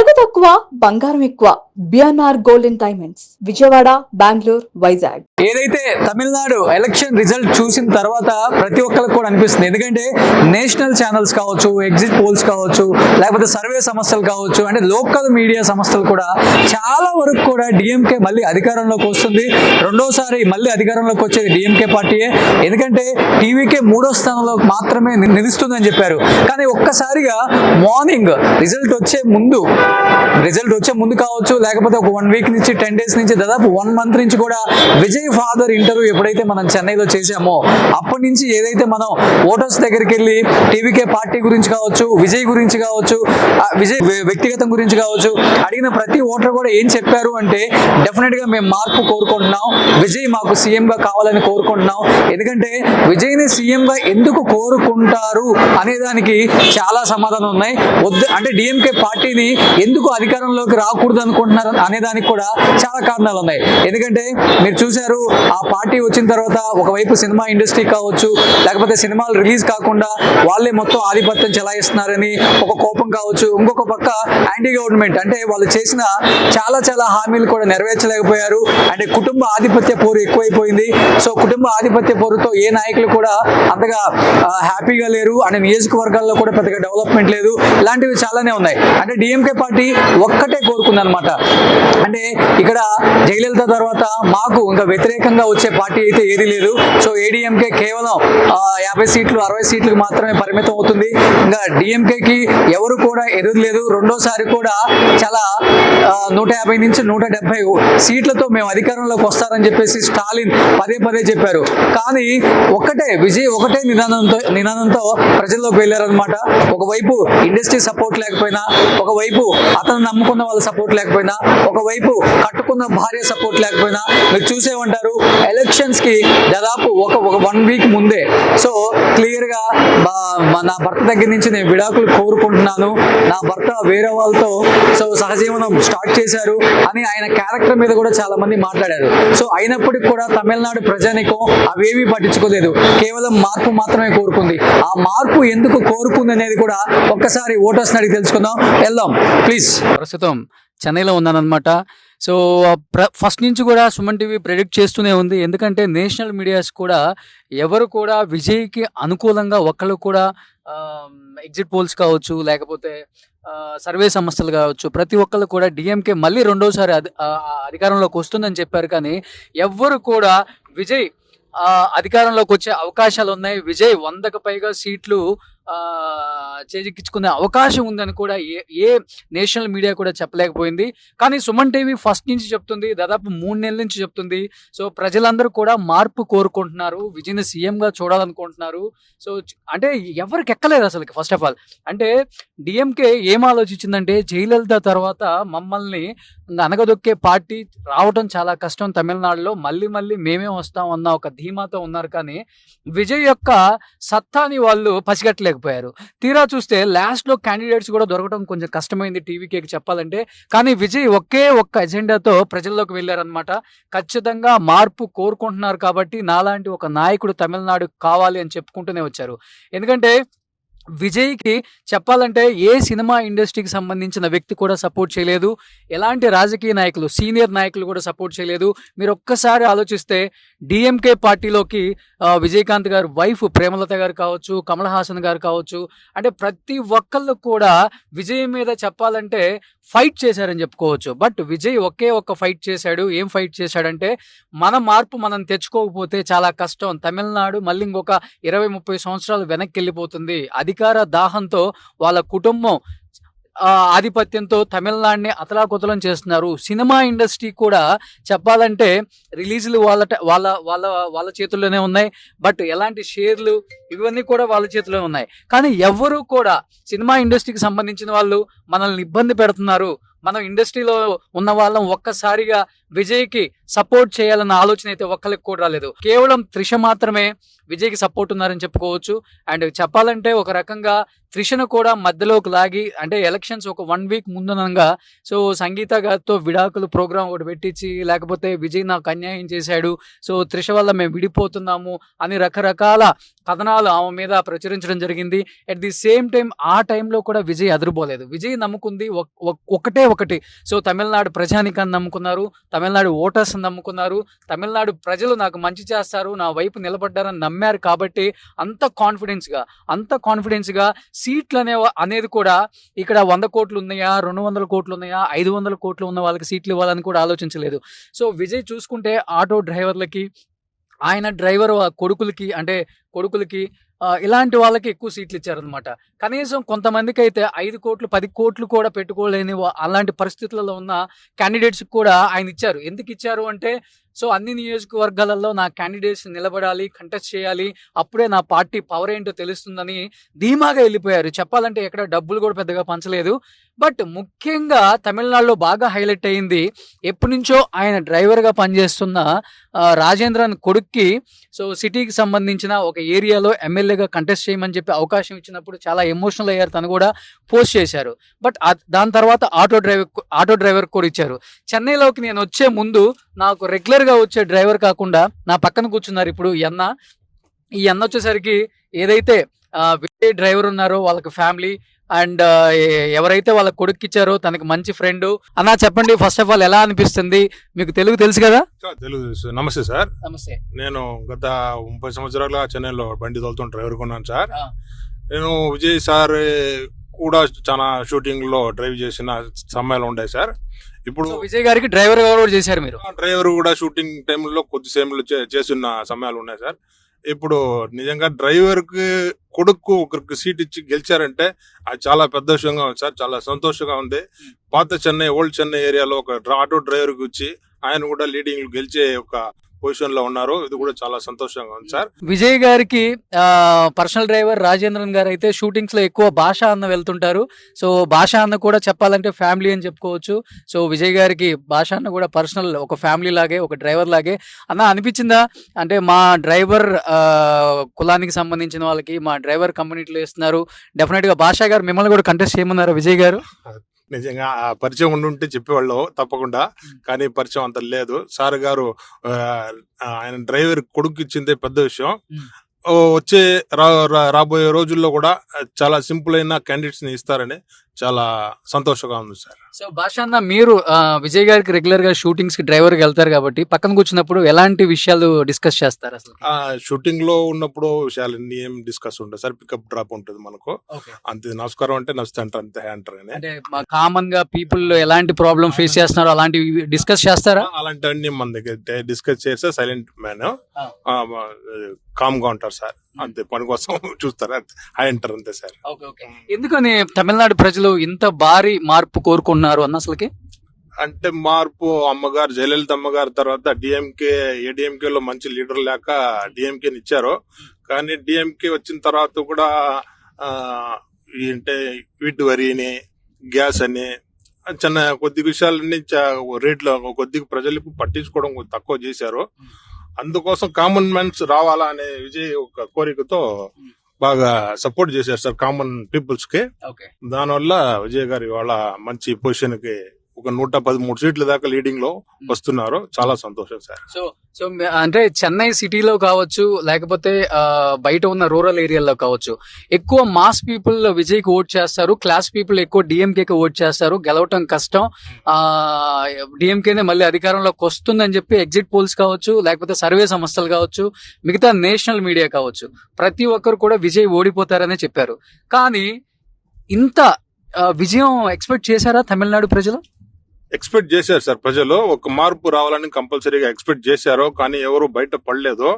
నగదు తక్కువ బంగారం ఎక్కువ. BNR golden diamonds, Vijayawada, Bengaluru, Vizag. ఏదైతే తమిళనాడు ఎలక్షన్ రిజల్ట్ చూసిన తర్వాత ప్రతి ఒక్కరికి కూడా అనిపిస్తుంది. ఎందుకంటే నేషనల్ ఛానల్స్ కావచ్చు, ఎగ్జిట్ పోల్స్ కావచ్చు, లేకపోతే సర్వే సంస్థలు కావచ్చు, అంటే లోకల్ మీడియా సంస్థలు కూడా చాలా వరకు కూడా డిఎంకే మళ్ళీ అధికారంలోకి వస్తుంది. రెండోసారి మళ్ళీ అధికారంలోకి వచ్చేది డిఎంకే పార్టీయే. ఎందుకంటే టీవీకే 3వ స్థానంలో మాత్రమే నిలుస్తుందని చెప్పారు. కానీ ఒక్కసారిగా మార్నింగ్ రిజల్ట్ వచ్చే ముందు కావచ్చు, లేకపోతే ఒక 1 వీక్ నుంచి 10 డేస్ నుంచి దాదాపు 1 మంత్ నుంచి కూడా విజయ్ ఫాదర్ ఇంటర్వ్యూ ఎప్పుడైతే మనం చెన్నైలో చేసామో అప్పటి నుంచి ఏదైతే మనం ఓటర్స్ దగ్గరికి వెళ్ళి టీవీకే పార్టీ గురించి కావచ్చు, విజయ్ గురించి కావచ్చు, విజయ్ వ్యక్తిగతం గురించి కావచ్చు అడిగిన ప్రతి ఓటర్ కూడా ఏం చెప్పారు అంటే డెఫినెట్ గా మేము మార్పు కోరుకుంటున్నాం, విజయ్ మాకు సీఎం గా కావాలని కోరుకుంటున్నాం. ఎందుకంటే విజయ్ని సీఎం గా ఎందుకు కోరుకుంటారు అనే దానికి చాలా సమాధానం ఉన్నాయి. అంటే డిఎంకే పార్టీని ఎందుకు అధికారంలోకి రాకూడదు అనుకుంటున్నారు అనే దానికి కూడా చాలా కారణాలు ఉన్నాయి. ఎందుకంటే మీరు చూశారు, ఆ పార్టీ వచ్చిన తర్వాత ఒకవైపు సినిమా ఇండస్ట్రీ కావచ్చు, లేకపోతే సినిమాలు రిలీజ్ కాకుండా వాళ్ళే మొత్తం ఆధిపత్యం చెలాయిస్తున్నారని ఒక కోపం కావచ్చు, ఇంకొక పక్క యాంటీ గవర్నమెంట్ అంటే వాళ్ళు చేసిన చాలా హామీలు కూడా నెరవేర్చలేకపోయారు. అంటే కుటుంబ ఆధిపత్య పోరు ఎక్కువైపోయింది. సో కుటుంబ ఆధిపత్య పోరుతో ఏ నాయకులు కూడా అంతగా హ్యాపీగా లేరు. అంటే నియోజకవర్గాల్లో కూడా పెద్దగా డెవలప్మెంట్ లేదు. ఇలాంటివి చాలానే ఉన్నాయి. అంటే డిఎంకే పార్టీ ఒక్కటే కోరుకుంది అనమాట. అంటే ఇక్కడ జయలలిత తర్వాత మాకు ఇంకా వ్యతిరేకంగా వచ్చే పార్టీ అయితే ఏది లేదు. సో ఏడీఎంకే కేవలం 50 సీట్లు 60 సీట్లకు మాత్రమే పరిమితం అవుతుంది. ఇంకా డిఎంకేకి ఎవరు కూడా ఎదురులేదు. రెండోసారి కూడా చాలా 150 నుంచి 170 సీట్లతో మేము అధికారంలోకి వస్తారని చెప్పేసి స్టాలిన్ పదే చెప్పారు. కానీ విజయ్ ఒకటే నినాదంతో ప్రజల్లోకి వెళ్ళారనమాట. ఒకవైపు ఇండస్ట్రీ సపోర్ట్ లేకపోయినా, ఒకవైపు అతను నమ్ముకున్న వాళ్ళ సపోర్ట్ లేకపోయినా, ఒకవైపు కట్టుకున్న భార్య సపోర్ట్ లేకపోయినా మీరు చూసే ఉంటారు. ఎలక్షన్స్ కి దాదాపు ఒక 1 వీక్ ముందే సో క్లియర్ గా నా భర్త దగ్గర నుంచి నేను విడాకులు కోరుకుంటున్నాను, నా భర్త వేరే వాళ్ళతో సో సహజీవనం స్టార్ట్ చేశారు అని ఆయన క్యారెక్టర్ మీద కూడా చాలా మంది మాట్లాడారు. సో అయినప్పటికీ కూడా తమిళనాడు ప్రజానికం అవేమీ పట్టించుకోలేదు. కేవలం మార్పు మాత్రమే కోరుకుంది. ఆ మార్పు ఎందుకు కోరుకుంది అనేది కూడా ఒక్కసారి ఓటర్స్ అడిగి తెలుసుకుందాం. వెళ్దాం ప్లీజ్. ప్రస్తుతం చెన్నైలో ఉన్నానన్నమాట. సో ఫస్ట్ నుంచి కూడా సుమన్ టీవీ ప్రెడిక్ట్ చేస్తూనే ఉంది. ఎందుకంటే నేషనల్ మీడియాస్ కూడా ఎవరు కూడా విజయ్కి అనుకూలంగా ఒక్కళ్ళు కూడా ఎగ్జిట్ పోల్స్ కావచ్చు, లేకపోతే సర్వే సంస్థలు కావచ్చు, ప్రతి ఒక్కళ్ళు కూడా డిఎంకే మళ్ళీ రెండోసారి అధికారంలోకి వస్తుందని చెప్పారు. కానీ ఎవ్వరు కూడా విజయ్ అధికారంలోకి వచ్చే అవకాశాలు ఉన్నాయి, విజయ్ 100కు పైగా సీట్లు చేజిక్కించుకునే అవకాశం ఉందని కూడా ఏ నేషనల్ మీడియా కూడా చెప్పలేకపోయింది. కానీ సుమన్ టీవీ ఫస్ట్ నుంచి చెప్తుంది, దాదాపు 3 నెలల నుంచి చెప్తుంది. సో ప్రజలందరూ కూడా మార్పు కోరుకుంటున్నారు, విజయ్ని సీఎంగా చూడాలనుకుంటున్నారు. సో అంటే ఎవరికి ఎక్కలేదు అసలు. ఫస్ట్ ఆఫ్ ఆల్ అంటే డిఎంకే ఏం ఆలోచించిందంటే జయలలిత తర్వాత మమ్మల్ని అనగదొక్కే పార్టీ రావడం చాలా కష్టం తమిళనాడులో, మళ్ళీ మేమే వస్తాం అన్న ఒక ధీమాతో ఉన్నారు. కానీ విజయ్ యొక్క సత్తాని వాళ్ళు పసిగట్టలేకపోయారు. తీరా చూస్తే లాస్ట్ లో క్యాండిడేట్స్ కూడా దొరకడం కొంచెం కష్టమైంది టీవీకేకి చెప్పాలంటే. కానీ విజయ్ ఒకే ఒక్క ఎజెండాతో ప్రజల్లోకి వెళ్ళారనమాట. ఖచ్చితంగా మార్పు కోరుకుంటున్నారు కాబట్టి నాలాంటి ఒక నాయకుడు తమిళనాడు కావాలి అని చెప్పుకుంటూనే వచ్చారు. ఎందుకంటే విజయ్కి చెప్పాలంటే ఏ సినిమా ఇండస్ట్రీకి సంబంధించిన వ్యక్తి కూడా సపోర్ట్ చేయలేదు, ఎలాంటి రాజకీయ నాయకులు సీనియర్ నాయకులు కూడా సపోర్ట్ చేయలేదు. మీరు ఒక్కసారి ఆలోచిస్తే డిఎంకే పార్టీలోకి విజయకాంత్ గారు వైఫ్ ప్రేమలత గారు కావచ్చు, కమల్ హాసన్ గారు కావచ్చు, అంటే ప్రతి ఒక్కళ్ళు కూడా విజయ్ మీద చెప్పాలంటే ఫైట్ చేశారని చెప్పుకోవచ్చు. బట్ విజయ్ ఒకే ఒక్క ఫైట్ చేశాడు. ఏం ఫైట్ చేశాడంటే మన మార్పు మనం తెచ్చుకోకపోతే చాలా కష్టం, తమిళనాడు మళ్ళీ ఇంకొక 20-30 సంవత్సరాలు వెనక్కి వెళ్ళిపోతుంది. అధికార దాహంతో వాళ్ళ కుటుంబం ఆధిపత్యంతో తమిళనాడుని అతలాకుతలం చేస్తున్నారు. సినిమా ఇండస్ట్రీ కూడా చెప్పాలంటే రిలీజ్లు వాళ్ళ చేతుల్లోనే ఉన్నాయి. బట్ ఎలాంటి షేర్లు ఇవన్నీ కూడా వాళ్ళ చేతిలో ఉన్నాయి. కానీ ఎవ్వరూ కూడా సినిమా ఇండస్ట్రీకి సంబంధించిన వాళ్ళు మనల్ని ఇబ్బంది పెడుతున్నారు, మనం ఇండస్ట్రీలో ఉన్న వాళ్ళం ఒక్కసారిగా విజయ్కి సపోర్ట్ చేయాలన్న ఆలోచన అయితే ఒక్కరికి కూడా రాలేదు. కేవలం త్రిష మాత్రమే విజయ్కి సపోర్ట్ ఉన్నారని చెప్పుకోవచ్చు. అండ్ చెప్పాలంటే ఒక రకంగా త్రిషను కూడా మధ్యలోకి లాగి, అంటే ఎలక్షన్స్ ఒక 1 వీక్ ముందునంగా సో సంగీత గారితో విడాకులు ప్రోగ్రామ్ ఒకటి పెట్టించి, లేకపోతే విజయ్ నాకు అన్యాయం చేశాడు, సో త్రిష వల్ల మేము విడిపోతున్నాము అని రకరకాల కథనాలు ఆమె మీద ప్రచురించడం జరిగింది. అట్ ది సేమ్ టైం ఆ టైంలో కూడా విజయ్ అదురుపోలేదు. విజయ్ నమ్ముకుంది ఒకటి. సో తమిళనాడు ప్రజానికాన్ని నమ్ముకున్నారు, తమిళనాడు ఓటర్స్ నమ్ముకున్నారు, తమిళనాడు ప్రజలు నాకు మంచి చేస్తారు, నా వైపు నిలబడ్డారని నమ్మారు. కాబట్టి అంత కాన్ఫిడెన్స్ గా సీట్లు అనేది కూడా ఇక్కడ 100 కోట్లు ఉన్నాయా, 200 కోట్లు ఉన్నాయా, 500 కోట్లు ఉన్న వాళ్ళకి సీట్లు ఇవ్వాలని కూడా ఆలోచించలేదు. సో విజయ్ చూసుకుంటే ఆటో డ్రైవర్లకి, ఆయన డ్రైవర్ కొడుకులకి ఇలాంటి వాళ్ళకి ఎక్కువ సీట్లు ఇచ్చారనమాట. కనీసం కొంతమందికి అయితే 5 కోట్లు 10 కోట్లు కూడా పెట్టుకోలేని అలాంటి పరిస్థితులలో ఉన్న క్యాండిడేట్స్ కూడా ఆయన ఇచ్చారు. ఎందుకు ఇచ్చారు అంటే, సో అన్ని నియోజకవర్గాలలో నా క్యాండిడేట్స్ నిలబడాలి, కంటెస్ట్ చేయాలి, అప్పుడే నా పార్టీ పవర్ ఏంటో తెలుస్తుందని ధీమాగా వెళ్ళిపోయారు. చెప్పాలంటే ఎక్కడ డబ్బులు కూడా పెద్దగా పంచలేదు. బట్ ముఖ్యంగా తమిళనాడులో బాగా హైలైట్ అయింది, ఎప్పటి నుంచో ఆయన డ్రైవర్గా పనిచేస్తున్న రాజేంద్రన్ కొడుక్కి సో సిటీకి సంబంధించిన ఒక ఏరియాలో ఎమ్మెల్యేగా కంటెస్ట్ చేయమని చెప్పి అవకాశం ఇచ్చినప్పుడు చాలా ఎమోషనల్ అయ్యారు. తను కూడా పోస్ట్ చేశారు. బట్ దాని తర్వాత ఆటో డ్రైవర్ కూడా ఇచ్చారు. చెన్నైలోకి నేను వచ్చే ముందు నాకు రెగ్యులర్గా వచ్చే డ్రైవర్ కాకుండా నా పక్కన కూర్చున్నారు ఇప్పుడు ఈ అన్న వచ్చేసరికి ఏదైతే విజయ్ డ్రైవర్ ఉన్నారో వాళ్ళకి ఫ్యామిలీ అండ్ ఎవరైతే వాళ్ళ కొడుకు ఇచ్చారో తనకి మంచి ఫ్రెండ్. అన్న చెప్పండి, ఫస్ట్ ఆఫ్ ఆల్ ఎలా అనిపిస్తుంది? మీకు తెలుగు తెలుసు కదా? తెలుగు తెలుసు. నమస్తే సార్. నమస్తే. నేను గత 30 సంవత్సరాలుగా చెన్నైలో బండి తోలుతున్న డ్రైవర్ కొన్నాను సార్. నేను విజయ్ సార్ కూడా చాలా షూటింగ్ లో డ్రైవ్ చేసిన సమయాలు ఉన్నాయి సార్. ఇప్పుడు విజయ్ గారికి డ్రైవర్ కూడా చేశారు మీరు? డ్రైవర్ కూడా షూటింగ్ టైంలో కొద్దిసేపు చేస్తున్న సమయాలు ఉన్నాయి సార్. ఇప్పుడు నిజంగా డ్రైవర్ కి కొడుకు ఒకరికి సీట్ ఇచ్చి గెలిచారంటే అది చాలా పెద్ద విషయంగా ఉంది సార్. చాలా సంతోషంగా ఉంది. పాత చెన్నై, ఓల్డ్ చెన్నై ఏరియాలో ఒక ఆటో డ్రైవర్ కి వచ్చి ఆయన కూడా లీడింగ్ గెలిచే ఒక పొజిషన్ లో ఉన్నారు. ఇది కూడా చాలా సంతోషంగా ఉంది సార్. విజయ్ గారికి పర్సనల్ డ్రైవర్ రాజేంద్రన్ గారు అయితే షూటింగ్స్ లో ఎక్కువ భాష అన్న వెళ్తుంటారు. సో భాష అన్న కూడా చెప్పాలంటే ఫ్యామిలీ అని చెప్పుకోవచ్చు. సో విజయ్ గారికి భాష అన్న కూడా పర్సనల్ ఒక ఫ్యామిలీ లాగే, ఒక డ్రైవర్ లాగే. అన్న అనిపించిందా అంటే మా డ్రైవర్ కులానికి సంబంధించిన వాళ్ళకి మా డ్రైవర్ కమ్యూనిటీలో ఇస్తున్నారు, డెఫినెట్ గా భాష గారు మిమ్మల్ని కూడా కంటెస్ట్ చేయమన్నారు విజయ్ గారు? నిజంగా ఆ పరిచయం ఉండుంటే చెప్పేవాళ్ళు తప్పకుండా, కానీ పరిచయం అంత లేదు. సార్ గారు ఆయన డ్రైవర్ కొడుకు ఇచ్చిందే పెద్ద విషయం. వచ్చే రాబోయే రోజుల్లో కూడా చాలా సింపుల్ అయిన క్యాండిడేట్స్ ని ఇస్తారని చాలా సంతోషంగా ఉంది సార్. సో భాష అన్న, మీరు విజయ్ గారికి రెగ్యులర్ గా షూటింగ్స్ కి డ్రైవర్ గా వెళ్తారు కాబట్టి పక్కన కూర్చున్నప్పుడు ఎలాంటి విషయాలు డిస్కస్ చేస్తారు అసలు? షూటింగ్ లో ఉన్నప్పుడు విషయాలన్నీ ఏం డిస్కస్ ఉంటుంది సార్. పికప్ డ్రాప్ ఉంటుంది మనకు. అంతే, నమస్కారం అంటే నమస్తే అంటారు, అంతే అంటారు. అంటే కామన్ గా పీపుల్ ఎలాంటి ప్రాబ్లం ఫేస్ చేస్తున్నారో అలాంటివి డిస్కస్ చేస్తారా? అలాంటివన్నీ మన దగ్గర డిస్కస్ చేస్తే సైలెంట్ మ్యాన్, కామ్ గా ఉంటారు సార్. అంతే, పని కోసం చూస్తారు, హాయ్ అంటారు, అంతే సార్. ఎందుకని తమిళనాడు ప్రజలు ఇంత భారీ మార్పు కోరుకుంటున్నారు అన్న అసలుకి? అంటే మార్పు, అమ్మగారు జయలలిత అమ్మగారి తర్వాత ఏడీఎంకే లో మంచి లీడర్ లేక డిఎంకే ఇచ్చారు. కానీ డిఎంకే వచ్చిన తర్వాత కూడా అంటే వీటి వరిని, గ్యాస్ అని చిన్న కొద్ది విషయాలన్నీ రేట్లు కొద్దిగా ప్రజలకు పట్టించుకోవడం తక్కువ చేశారు. అందుకోసం కామన్ మ్యాన్స్ రావాలా అనే విజయ్ ఒక కోరికతో బాగా సపోర్ట్ చేశారు సార్ కామన్ పీపుల్స్ కి. దానివల్ల విజయ్ గారు ఇవాళ మంచి పొజిషన్ కి ఒక 113 సీట్ల దాకా లీడింగ్ లో వస్తున్నారు. చాలా సంతోషం సార్. సో అంటే చెన్నై సిటీలో కావచ్చు, లేకపోతే బయట ఉన్న రూరల్ ఏరియాలో కావచ్చు, ఎక్కువ మాస్ పీపుల్ విజయ్ కి ఓట్ చేస్తారు, క్లాస్ పీపుల్ ఎక్కువ డిఎంకేకి ఓట్ చేస్తారు. గెలవటం కష్టం, డిఎంకేనే మళ్ళీ అధికారంలోకి వస్తుందని చెప్పి ఎగ్జిట్ పోల్స్ కావచ్చు, లేకపోతే సర్వే సంస్థలు కావచ్చు, మిగతా నేషనల్ మీడియా కావచ్చు, ప్రతి ఒక్కరు కూడా విజయ్ ఓడిపోతారనే చెప్పారు. కానీ ఇంత విజయం ఎక్స్పెక్ట్ చేశారా తమిళనాడు ప్రజలు? ఎక్స్పెక్ట్ చేశారు సార్. ప్రజలు ఒక మార్పు రావాలని కంపల్సరీగా ఎక్స్పెక్ట్ చేశారు. కానీ ఎవరు బయట పడలేదు.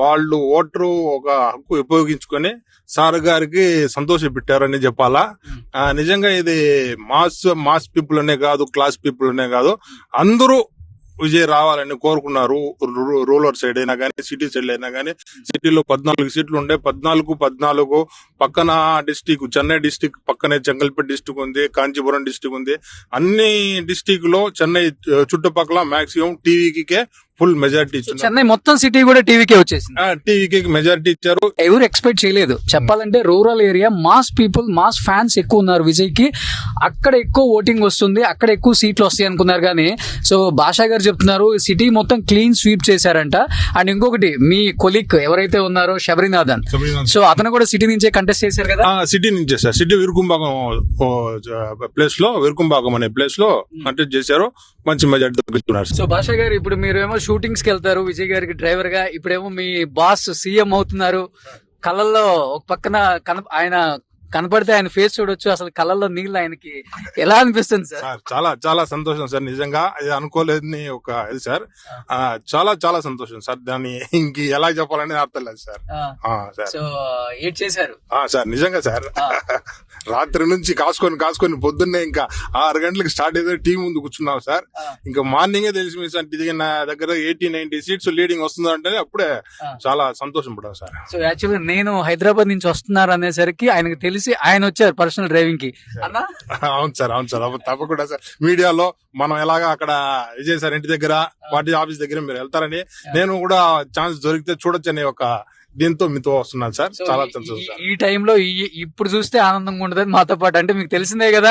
వాళ్ళు ఓటరు ఒక హక్కు ఉపయోగించుకొని సార్ గారికి సంతోష పెట్టారని చెప్పాలా. నిజంగా ఇది మాస్ పీపుల్ అనే కాదు, క్లాస్ పీపుల్ అనే కాదు, అందరూ విజయ్ రావాలని కోరుకున్నారు. రూరల్ సైడ్ అయినా కానీ సిటీ సైడ్ అయినా కానీ సిటీలో 14 సీట్లు ఉండే 14 పక్కన డిస్టిక్ చెన్నై డిస్టిక్ పక్కనే చెంగల్పేట డిస్టిక్ ఉంది, కాంచీపురం డిస్టిక్ ఉంది. అన్ని డిస్టిక్ లో చెన్నై చుట్టుపక్కల మాక్సిమం టీవీకే ఫుల్ మెజారిటీ ఇచ్చారు. చెన్నై మొత్తం సిటీ కూడా టీవీకే వచ్చేసింది. టీవీకి మెజారిటీ ఇచ్చారు. ఎవరు ఎక్స్పెక్ట్ చేయలేదు. చెప్పాలంటే rural area mass people, mass fans ఎక్కువ ఉన్నారు విజయ్ కి. అక్కడ ఎక్కువ ఓటింగ్ వస్తుంది, అక్కడ ఎక్కువ సీట్లు వస్తాయి అనుకున్నారు. కానీ సో భాషా గారు చెప్తున్నారు సిటీ మొత్తం క్లీన్ స్వీప్ చేశారంట. అండ్ ఇంకొకటి మీ కొలిక్ ఎవరైతే ఉన్నారో శబరినాథన్, సో అతను కూడా సిటీ నుంచే కంటెస్ట్ చేశారు కదా. సిటీ నుంచే సార్, సిటీ వీరుకుంభాగం ప్లేస్ లో, వీరుకుంభాగం అనే ప్లేస్ లో కంటెస్ట్ చేశారు. మంచి మెజారిటీ దొరుకుతున్నారు. సో భాషా గారు ఇప్పుడు మీరేమో షూటింగ్స్ కి వెళ్తారు విజయ్ గారికి డ్రైవర్ గా, ఇప్పుడేమో మీ బాస్ సీఎం అవుతున్నారు. కళ్ళల్లో ఒక పక్కన ఆయన కనపడితే ఆయన ఫేస్ చూడొచ్చు, అసలు కళ్ళల్లో నీళ్ళు ఆయనకి ఎలా అనిపిస్తుంది సార్? చాలా చాలా సంతోషం సార్, నిజంగా ఇది అనుకోలేదని ఒక ఇది సార్. చాలా చాలా సంతోషం సార్, దాన్ని ఇంక ఎలా చెప్పాలని అర్థం లేదు సార్. సో ఏడ్ చేశారు సార్, నిజంగా సార్. రాత్రి నుంచి కాసుకొని పొద్దున్నే ఇంకా 6 గంటలకు స్టార్ట్ అయితే టీం ముందు కూర్చున్నాం సార్. ఇంకా మార్నింగే తెలిసి మీ సార్ ఇది నా దగ్గర 80-90 సీట్స్ లీడింగ్ వస్తుందంటే అప్పుడే చాలా సంతోషం పడ్డాం సార్. సో యాక్చువల్గా నేను హైదరాబాద్ నుంచి వస్తున్నారు అనేసరికి ఆయనకు తెలిసి ఆయన వచ్చారు పర్సనల్ డ్రైవింగ్ కి. అవును సార్, తప్పకుండా సార్. మీడియాలో మనం ఎలాగా అక్కడ విజయ్ సార్ ఇంటి దగ్గర పార్టీ ఆఫీస్ దగ్గర మీరు వెళ్తారని, నేను కూడా ఛాన్స్ దొరికితే చూడొచ్చని ఒక దీంతో మీతో వస్తున్నాను సార్. చాలా సంతోషం. ఈ టైంలో ఇప్పుడు చూస్తే ఆనందంగా ఉంటుంది మాతో పాటు. అంటే మీకు తెలిసిందే కదా,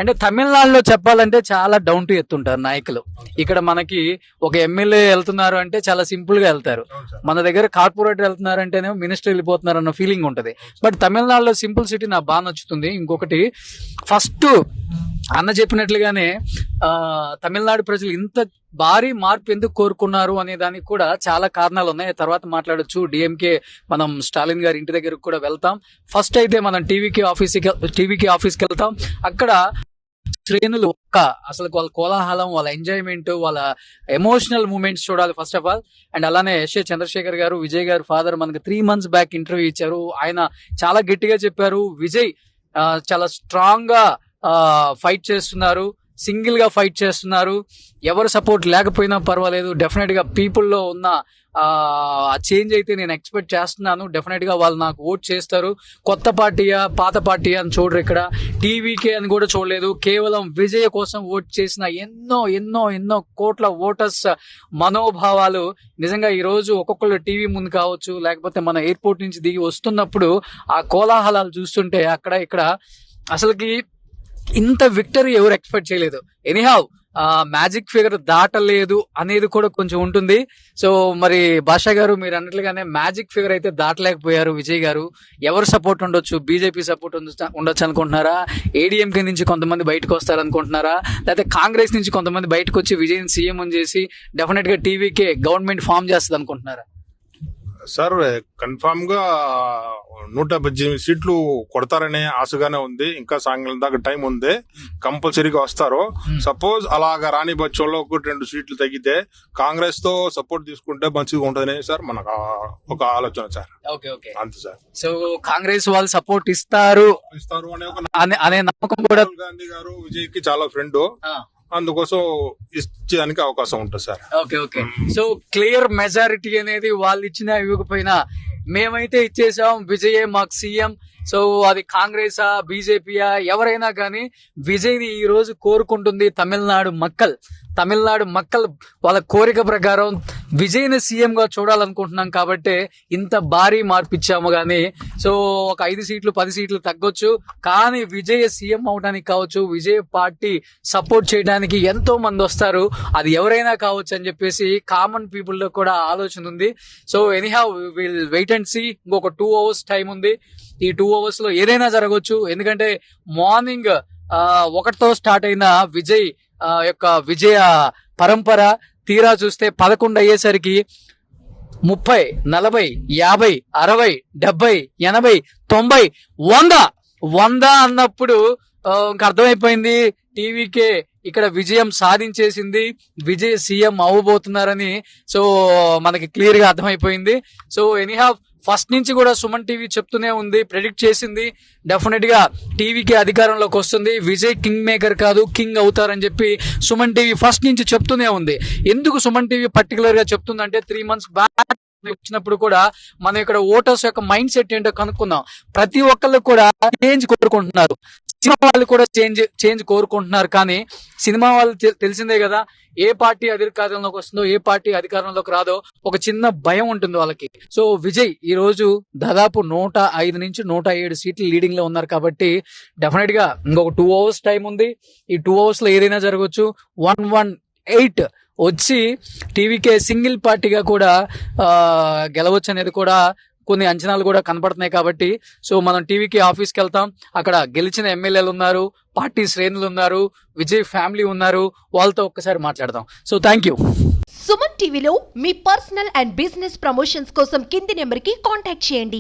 అంటే తమిళనాడులో చెప్పాలంటే చాలా డౌన్ టు ఎర్త్ ఉంటారు నాయకులు. ఇక్కడ మనకి ఒక ఎమ్మెల్యే వెళ్తున్నారు అంటే చాలా సింపుల్ గా వెళ్తారు. మన దగ్గర కార్పొరేటర్ వెళ్తున్నారు అంటేనే మినిస్టర్ వెళ్ళిపోతున్నారు అన్న ఫీలింగ్ ఉంటది. బట్ తమిళనాడులో సింపుల్ సిటీ నాకు బాగా నచ్చుతుంది. ఇంకొకటి ఫస్ట్ అన్న చెప్పినట్లుగానే తమిళనాడు ప్రజలు ఇంత భారీ మార్పు ఎందుకు కోరుకున్నారు అనే దానికి కూడా చాలా కారణాలు ఉన్నాయి. తర్వాత మాట్లాడొచ్చు. డిఎంకే మనం స్టాలిన్ గారి ఇంటి దగ్గరకు కూడా వెళ్తాం. ఫస్ట్ అయితే మనం టీవీకి ఆఫీస్కి వెళ్తాం. అక్కడ శ్రేణులు అసలు వాళ్ళ కోలాహలం, వాళ్ళ ఎంజాయ్మెంట్, వాళ్ళ ఎమోషనల్ మూమెంట్స్ చూడాలి ఫస్ట్ ఆఫ్ ఆల్. అండ్ అలానే ఎస్ఏ చంద్రశేఖర్ గారు, విజయ్ గారు ఫాదర్ మనకి 3 months బ్యాక్ ఇంటర్వ్యూ ఇచ్చారు. ఆయన చాలా గట్టిగా చెప్పారు విజయ్ చాలా స్ట్రాంగ్ గా ఫైట్ చేస్తున్నారు, సింగిల్ గా ఫైట్ చేస్తున్నారు. ఎవరు సపోర్ట్ లేకపోయినా పర్వాలేదు, డెఫినెట్ గా పీపుల్లో ఉన్న ఆ చేంజ్ అయితే నేను ఎక్స్పెక్ట్ చేస్తున్నాను. డెఫినెట్ గా వాళ్ళు నాకు ఓట్ చేస్తారు. కొత్త పార్టీయా పాత పార్టీయా అని చూడరు, ఇక్కడ టీవీకే అని కూడా చూడలేదు. కేవలం విజయ్ కోసం ఓట్ చేసిన ఎన్నో ఎన్నో ఎన్నో కోట్ల ఓటర్స్ మనోభావాలు నిజంగా ఈ రోజు ఒక్కొక్కళ్ళు టీవీ ముందు కావచ్చు, లేకపోతే మన ఎయిర్పోర్ట్ నుంచి దిగి వస్తున్నప్పుడు ఆ కోలాహలాలు చూస్తుంటే అక్కడ ఇక్కడ అసలుకి ఇంత విక్టరీ ఎవరు ఎక్స్పెక్ట్ చేయలేదు. ఎనీహౌ మ్యాజిక్ ఫిగర్ దాటలేదు అనేది కూడా కొంచెం ఉంటుంది. సో మరి భాషా గారు మీరు అన్నట్లుగానే మ్యాజిక్ ఫిగర్ అయితే దాటలేకపోయారు విజయ్ గారు. ఎవరు సపోర్ట్ ఉండొచ్చు? బీజేపీ సపోర్ట్ ఉండొచ్చు అనుకుంటున్నారా? ఏడీఎంకే నుంచి కొంతమంది బయటకు వస్తారనుకుంటున్నారా? లేకపోతే కాంగ్రెస్ నుంచి కొంతమంది బయటకు వచ్చి విజయ్ సీఎం అని చేసి డెఫినెట్ గా టీవీకే గవర్నమెంట్ ఫామ్ చేస్తుంది అనుకుంటున్నారా? సార్ కన్ఫామ్ గా 118 సీట్లు కొడతారనే ఆశగానే ఉంది. ఇంకా సాయంత్రం దాకా టైం ఉంది, కంపల్సరీగా వస్తారు. సపోజ్ అలాగా రాని పక్షంలో 1-2 సీట్లు తగ్గితే కాంగ్రెస్ తో సపోర్ట్ తీసుకుంటే మంచిగా ఉంటుందని సార్ మనకు ఒక ఆలోచన సార్. అంతే సార్. సో కాంగ్రెస్ వాళ్ళు సపోర్ట్ ఇస్తారు అనే నమ్మకం కూడా. గాంధీ గారు విజయ్ కి చాలా ఫ్రెండ్, అందుకోసం ఇచ్చేదానికి అవకాశం ఉంటుంది sir. Okay. So clear majority అనేది వాళ్ళు ఇచ్చినా ఇవ్వకపోయినా మేమైతే ఇచ్చేసాం, విజయే మాకు సీఎం. సో అది కాంగ్రెసా బీజేపీయా ఎవరైనా కానీ విజయ్ ని ఈ రోజు కోరుకుంటుంది తమిళనాడు మక్కల్ వాళ్ళ కోరిక ప్రకారం విజయ్ని సీఎం గా చూడాలనుకుంటున్నాం. కాబట్టి ఇంత భారీ మార్పు ఇచ్చాము. కానీ సో ఒక 5 సీట్లు 10 సీట్లు తగ్గొచ్చు, కానీ విజయ్ సీఎం అవడానికి కావచ్చు, విజయ్ పార్టీ సపోర్ట్ చేయడానికి ఎంతో మంది వస్తారు, అది ఎవరైనా కావచ్చు అని చెప్పేసి కామన్ పీపుల్ లో కూడా ఆలోచన ఉంది. So anyhow will wait and see. ఇంకొక 2 hours టైం ఉంది. ఈ 2 hours లో ఏదైనా జరగవచ్చు. ఎందుకంటే మార్నింగ్ 1తో స్టార్ట్ అయిన విజయ్ యొక్క విజయ పరంపర తీరా చూస్తే 11 అయ్యేసరికి 30, 40, 50, 60, 70, 80, 90, 100 అన్నప్పుడు ఇంకా అర్థమైపోయింది టీవీకే ఇక్కడ విజయం సాధించేసింది, విజయ్ సీఎం అవ్వబోతున్నారని. సో మనకి క్లియర్ గా అర్థమైపోయింది. సో ఎనీహౌ ఫస్ట్ నుంచి కూడా సుమన్ టీవీ చెప్తూనే ఉంది, ప్రెడిక్ట్ చేసింది డెఫినెట్ గా టీవీకి అధికారంలోకి వస్తుంది, విజయ్ కింగ్ మేకర్ కాదు కింగ్ అవుతారని చెప్పి సుమన్ టీవీ ఫస్ట్ నుంచి చెప్తూనే ఉంది. ఎందుకు సుమన్ టీవీ పర్టికులర్ గా చెప్తుందంటే 3 months బ్యాక్ వచ్చినప్పుడు కూడా మనం ఇక్కడ ఓటర్స్ యొక్క మైండ్ సెట్ ఏంటో కనుక్కుందాం. ప్రతి ఒక్కళ్ళు కూడా చేంజ్ కోరుకుంటున్నారు, సినిమా వాళ్ళు కూడా చేంజ్ కోరుకుంటున్నారు. కానీ సినిమా వాళ్ళు తెలిసిందే కదా, ఏ పార్టీ అధికారంలోకి వస్తుందో ఏ పార్టీ అధికారంలోకి రాదో ఒక చిన్న భయం ఉంటుంది వాళ్ళకి. సో విజయ్ ఈ రోజు దాదాపు 105 నుంచి 107 సీట్లు లీడింగ్ లో ఉన్నారు కాబట్టి డెఫినెట్ గా ఇంకొక 2 hours టైం ఉంది. ఈ 2 hours లో ఏదైనా జరగవచ్చు. 118 వచ్చి టీవీకే సింగిల్ పార్టీగా కూడా గెలవచ్చు అనేది కూడా కొన్ని అంచనాలు కూడా కనపడుతున్నాయి. కాబట్టి సో మనం టీవీకి ఆఫీస్కి వెళ్తాం, అక్కడ గెలిచిన ఎమ్మెల్యేలు ఉన్నారు, పార్టీ శ్రేణులు ఉన్నారు, విజయ్ ఫ్యామిలీ ఉన్నారు, వాళ్ళతో ఒక్కసారి మాట్లాడదాం. So thank you. సుమన్ టీవీలో మీ పర్సనల్ అండ్ బిజినెస్ ప్రమోషన్స్ కోసం కింది నెంబర్కి కాంటాక్ట్ చేయండి.